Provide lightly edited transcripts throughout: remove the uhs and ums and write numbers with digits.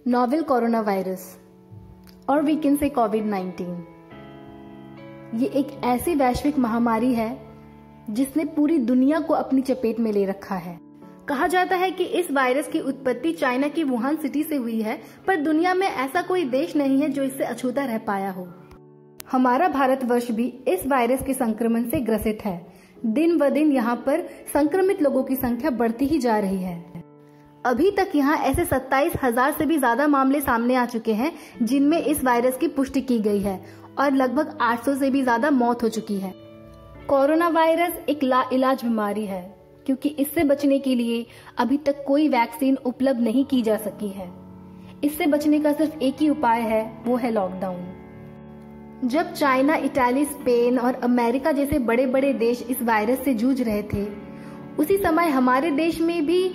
Novel corona virus और we can say कोविड-19 ये एक ऐसी वैश्विक महामारी है जिसने पूरी दुनिया को अपनी चपेट में ले रखा है। कहा जाता है कि इस वायरस की उत्पत्ति चाइना की वुहान सिटी से हुई है, पर दुनिया में ऐसा कोई देश नहीं है जो इससे अछूता रह पाया हो। हमारा भारतवर्ष भी इस वायरस के संक्रमण से ग्रसित है। दिन ब दिन यहाँ पर संक्रमित लोगों की संख्या बढ़ती ही जा रही है। अभी तक यहाँ ऐसे 27,000 से भी ज्यादा मामले सामने आ चुके हैं जिनमें इस वायरस की पुष्टि की गई है और लगभग 800 से भी ज्यादा मौत हो चुकी है। कोरोना वायरस एक लाइलाज बीमारी है क्योंकि इससे बचने के लिए अभी तक कोई वैक्सीन उपलब्ध नहीं की जा सकी है। इससे बचने का सिर्फ एक ही उपाय है, वो है लॉकडाउन। जब चाइना, इटाली, स्पेन और अमेरिका जैसे बड़े बड़े देश इस वायरस से जूझ रहे थे, उसी समय हमारे देश में भी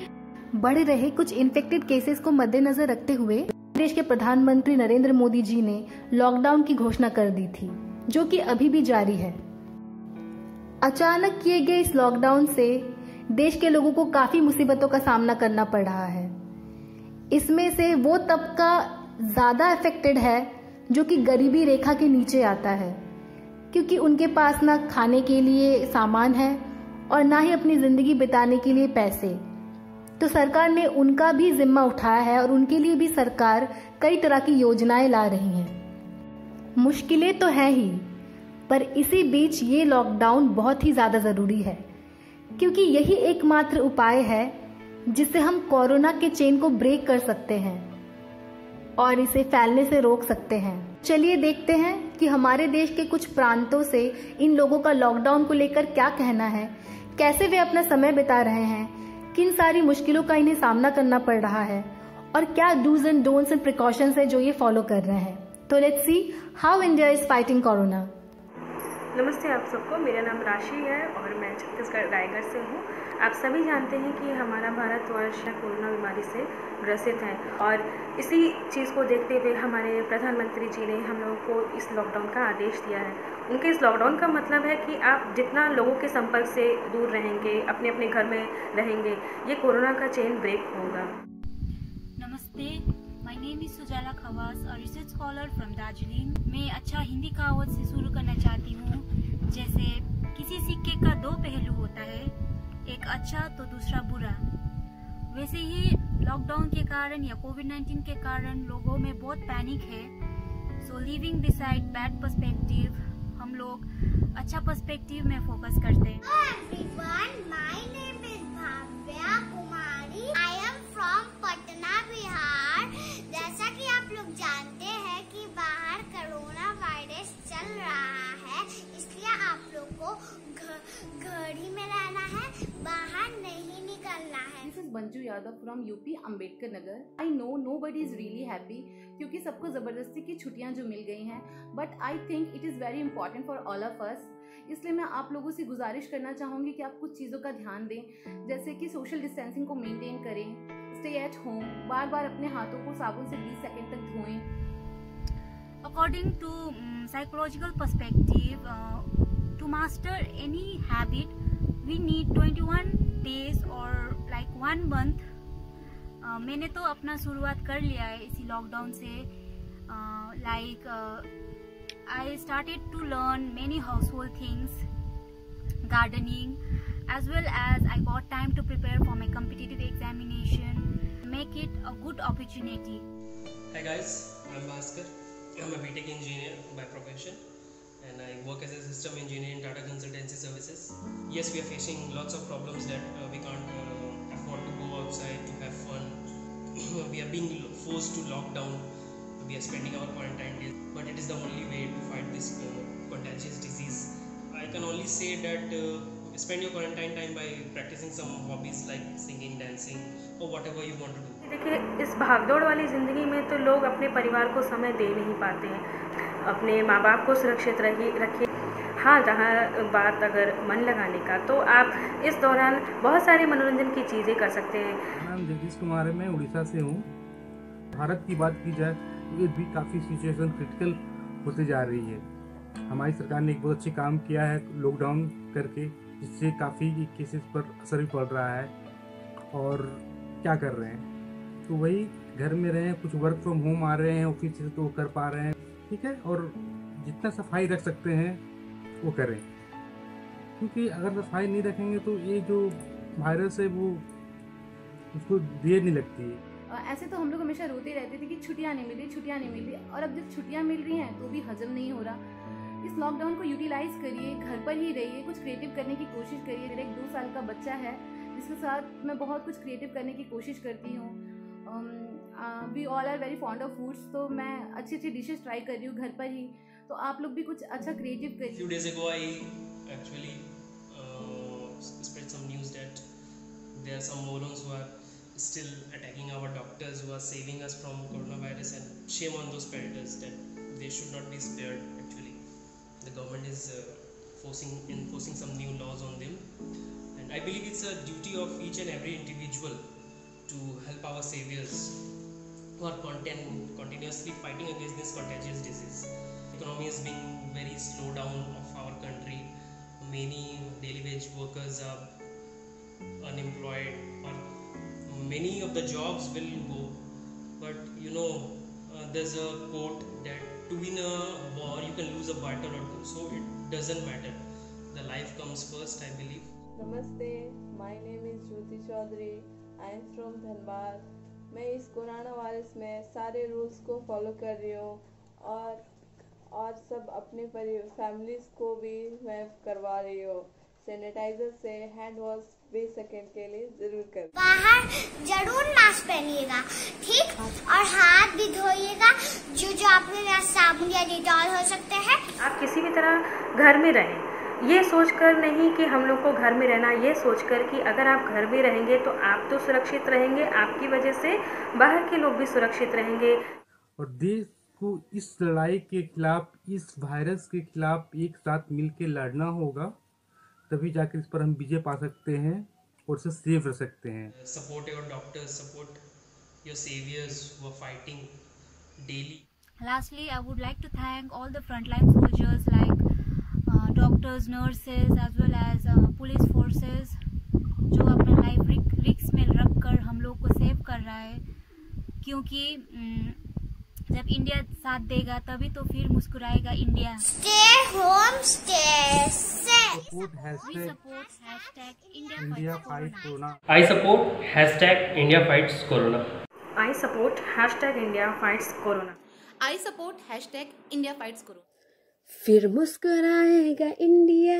बढ़ रहे कुछ इन्फेक्टेड केसेस को मद्देनजर रखते हुए देश के प्रधानमंत्री नरेंद्र मोदी जी ने लॉकडाउन की घोषणा कर दी थी, जो कि अभी भी जारी है। अचानक किए गए इस लॉकडाउन से देश के लोगों को काफी मुसीबतों का सामना करना पड़ रहा है। इसमें से वो तबका ज्यादा अफेक्टेड है जो कि गरीबी रेखा के नीचे आता है, क्योंकि उनके पास ना खाने के लिए सामान है और ना ही अपनी जिंदगी बिताने के लिए पैसे। तो सरकार ने उनका भी जिम्मा उठाया है और उनके लिए भी सरकार कई तरह की योजनाएं ला रही हैं। मुश्किलें तो है ही, पर इसी बीच ये लॉकडाउन बहुत ही ज्यादा जरूरी है, क्योंकि यही एकमात्र उपाय है जिससे हम कोरोना के चेन को ब्रेक कर सकते हैं और इसे फैलने से रोक सकते हैं। चलिए देखते हैं कि हमारे देश के कुछ प्रांतों से इन लोगों का लॉकडाउन को लेकर क्या कहना है, कैसे वे अपना समय बिता रहे हैं, किन सारी मुश्किलों का इन्हें सामना करना पड़ रहा है और क्या dos and don'ts and precautions है जो ये फॉलो कर रहे हैं। तो let's see how India is fighting corona. नमस्ते आप सबको, मेरा नाम राशि है और मैं छत्तीसगढ़ रायगढ़ से हूँ। आप सभी जानते हैं कि हमारा भारतवर्ष कोरोना बीमारी से ग्रसित है और इसी चीज़ को देखते हुए हमारे प्रधानमंत्री जी ने हम लोगों को इस लॉकडाउन का आदेश दिया है। उनके इस लॉकडाउन का मतलब है कि आप जितना लोगों के संपर्क से दूर रहेंगे, अपने अपने घर में रहेंगे, ये कोरोना का चेन ब्रेक होगा। नमस्ते, my name is सुजाला Khawas, a research scholar from Darjeeling. मैं अच्छा हिंदी कहावत से शुरू करना चाहती हूँ, जैसे किसी सिक्के का दो पहलू होता है, एक अच्छा तो दूसरा बुरा। वैसे ही लॉकडाउन के कारण या कोविड-19 के कारण लोगों में बहुत पैनिक है। सो लिविंग बिसाइड बैड पर्सपेक्टिव, हम लोग अच्छा पर्सपेक्टिव में फोकस करते हैं। जैसा कि आप लोग जानते हैं कि बाहर कोरोना वायरस चल रहा है, इसलिए आप लोग को घर ही में रहना है, बाहर नहीं निकलना है। This is Banju Yadav from UP Ambedkar Nagar. I know nobody is really happy क्योंकि सबको जबरदस्ती की छुट्टियां जो मिल गई हैं, but I think it is very important for all of us. इसलिए मैं आप लोगों से गुजारिश करना चाहूँगी कि आप कुछ चीज़ों का ध्यान दें, जैसे कि सोशल डिस्टेंसिंग को मेंटेन करें, स्टे एट होम, बार बार अपने हाथों को साबुन से 20 सेकंड तक धोएं। According to psychological perspective, to master any habit, we need 21 days or like 1 month. मैंने तो अपना शुरुआत कर लिया है इसी लॉकडाउन से। I started to learn many household things, gardening, as well as I got time to prepare for my competitive examination, make it a good opportunity. Hi guys, I'm Bhaskar. I'm a BTech engineer by profession and I work as a system engineer in Tata Consultancy Services. Yes, we are facing lots of problems that we can't afford to go outside to have fun. We are being forced to lock down. We are spending our quarantine days, but it is the only way to fight this contagious disease. I can only say that spend your quarantine time by practicing some hobbies like singing, dancing or whatever you want to do. देखिए, इस भागदौड़ वाली ज़िंदगी में तो लोग अपने परिवार को समय दे नहीं पाते हैं। अपने माँ बाप को सुरक्षित रखिए। हाँ, जहाँ बात अगर मन लगाने का, तो आप इस दौरान बहुत सारे मनोरंजन की चीज़ें कर सकते हैं। मैं जगदीश कुमार, मैं उड़ीसा से हूँ। भारत की बात की जाए तो ये भी काफ़ी सिचुएशन क्रिटिकल होते जा रही है। हमारी सरकार ने एक बहुत अच्छी काम किया है लॉकडाउन करके, जिससे काफ़ी केसेस पर असर भी पड़ रहा है। और क्या कर रहे हैं, तो वही घर में रहें, कुछ वर्क फ्रॉम होम आ रहे हैं ऑफिस से तो वो कर पा रहे हैं, ठीक है। और जितना सफाई रख सकते हैं वो करें, क्योंकि अगर सफाई नहीं रखेंगे तो ये जो वायरस है वो उसको देर नहीं लगती है। ऐसे तो हम लोग हमेशा रोते रहते थे कि छुट्टियाँ नहीं मिल रही, और अब जब छुट्टियाँ मिल रही हैं तो भी हजम नहीं हो रहा। इस लॉकडाउन को यूटिलाइज करिए, घर पर ही रहिए, कुछ क्रिएटिव करने की कोशिश करिए। मेरा एक 2 साल का बच्चा है जिसके साथ मैं बहुत कुछ क्रिएटिव करने की कोशिश करती हूँ। We all are very fond of foods, तो मैं अच्छी अच्छी डिशेस ट्राई कर रही हूँ घर पर ही। तो आप लोग भी कुछ अच्छा क्रिएटिव करिए। Few days ago I actually spread some news that there are some morons who are still attacking our doctors who are saving us from coronavirus, and shame on those predators that they should not be spared. Actually, the government is enforcing some new laws on them, and I believe it's a duty of each and every individual to help our saviors who are continuously fighting against this contagious disease. Economy is being very slow down of our country. Many daily wage workers are unemployed, or many of the jobs will go. But you know, there's a quote that to win a war you can lose a battle or two, so it doesn't matter, the life comes first, I believe. नमस्ते, my name is Jyoti Chaudhary, I am from Dhanbad. मैं इस corona virus में सारे rules को follow कर रही हूँ और सब अपने फैमिलीज को भी मैं करवा रही हूँ। सैनिटाइजर से हैंड वॉश 20 सेकेंड के लिए जरूर करें। बाहर जरूर मास्क पहनिएगा, ठीक, और हाथ भी धोइएगा, जो आपके पास साबुन या डिटॉल हो सकते हैं। आप किसी भी तरह घर में रहें, ये सोचकर नहीं कि हम लोग को घर में रहना, ये सोचकर कि अगर आप घर में रहेंगे तो आप तो सुरक्षित रहेंगे, आपकी वजह से बाहर के लोग भी सुरक्षित रहेंगे। और देश को इस लड़ाई के खिलाफ, इस वायरस के खिलाफ एक साथ मिलकर लड़ना होगा, तभी जाकर इस पर हम विजय पा सकते हैं और इसे सेफ रख सकते हैं। Support your doctors, support your saviors who are fighting daily. Lastly, I would like to thank all the frontline soldiers like doctors, nurses as well as police forces जो अपना लाइफ रिस्क में रख कर हम लोग को सेव कर रहा है, क्योंकि जब इंडिया साथ देगा तभी तो फिर मुस्कुराएगा India. Stay home, stay safe. We support India fight Corona. I support India fights Corona. I support India fights Corona. I support India fights Corona. फिर मुस्कुराएगा इंडिया।